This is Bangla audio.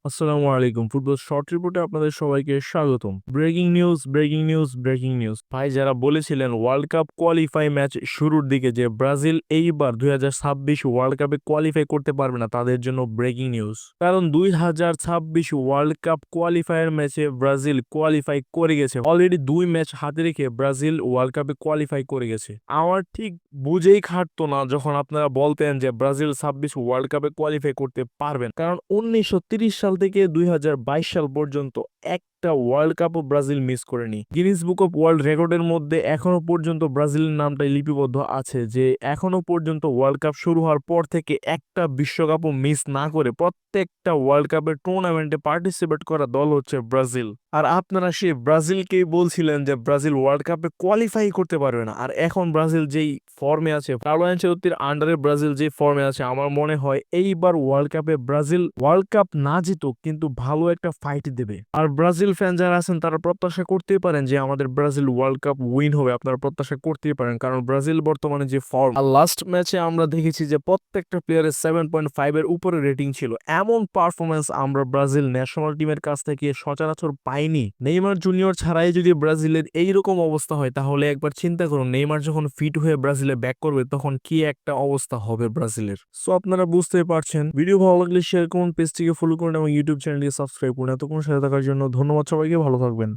আসসালামু আলাইকুম। ফুটবল শর্ট রিপোর্টে আপনাদের সবাইকে স্বাগতম। Breaking news, breaking news, breaking news. ভাই, যারা বলেছিলেন ওয়ার্ল্ড কাপ কোয়ালিফাই ম্যাচ শুরুর দিকে যে ব্রাজিল এইবার 2026 ওয়ার্ল্ড কাপে কোয়ালিফাই করতে পারবে না, তাদের জন্য ব্রেকিং নিউজ। কারণ 2026 ওয়ার্ল্ড কাপ কোয়ালিফায়ার ম্যাচে ব্রাজিল কোয়ালিফাই করে গেছে। অলরেডি 2 ম্যাচ হাতে রেখে ব্রাজিল ওয়ার্ল্ড কাপে কোয়ালিফাই করে গেছে। আমার ঠিক বুঝেই খাটতো না যখন আপনারা বলতেন যে ব্রাজিল 26 ওয়ার্ল্ড কাপে কোয়ালিফাই করতে পারবেন, কারণ 1930 সাল থেকে 2022 সাল পর্যন্ত একটা ওয়ার্ল্ড কাপও ব্রাজিল মিস করেনি। গিনিস বুক অফ ওয়ার্ল্ড রেকর্ডের মধ্যে এখনো পর্যন্ত ব্রাজিলের নামটাই লিপিবদ্ধ আছে যে এখনো পর্যন্ত ওয়ার্ল্ড কাপ শুরু হওয়ার পর থেকে একটা বিশ্বকাপও মিস না করে প্রত্যেকটা ওয়ার্ল্ড কাপের টুর্নামেন্টে পার্টিসিপেট করা দল হচ্ছে ব্রাজিল। আর আপনারা সেই ব্রাজিলকেই বলছিলেন যে ব্রাজিল ওয়ার্ল্ড কাপে কোয়ালিফাই করতে পারবে না। আর এখন ব্রাজিল যেই ফর্মে আছে, কার্লো আনচেলত্তির আন্ডারে ব্রাজিল যে ফর্মে আছে, আমার মনে হয় এইবার ওয়ার্ল্ড কাপে ব্রাজিল ওয়ার্ল্ড কাপ না জিতুক কিন্তু ভালো একটা ফাইট দেবে। আর ব্রাজিল ফ্যান যারা আছেন তারা প্রত্যাশা করতেই পারেন যে আমাদের ব্রাজিল ওয়ার্ল্ড কাপ উইন হবে। আপনারা প্রত্যাশা করতেই পারেন, কারণ ব্রাজিল বর্তমানে যে ফর্ম, আর লাস্ট ম্যাচে আমরা দেখেছি যে প্রত্যেকটা প্লেয়ারের 7.5 এর উপরে রেটিং ছিল। এমন পারফরমেন্স আমরা ব্রাজিল ন্যাশনাল টিমের কাছ থেকে সচরাচর পাইনি। নেইমার জুনিয়র ছাড়াই যদি ব্রাজিলের এইরকম অবস্থা হয়, তাহলে একবার চিন্তা করুন নেইমার যখন ফিট হয়ে ব্রাজিলে ব্যাক করবে তখন কি একটা অবস্থা হবে ব্রাজিলের। সো আপনারা বুঝতেই পারছেন। ভিডিও ভালো লাগলে শেয়ার করুন, পেজটিকে ফলো করুন এবং ইউটিউব চ্যানেলটিকে সাবস্ক্রাইব করুন। এতক্ষণ সাথে থাকার জন্য ধন্যবাদ সবাইকে। ভালো থাকবেন।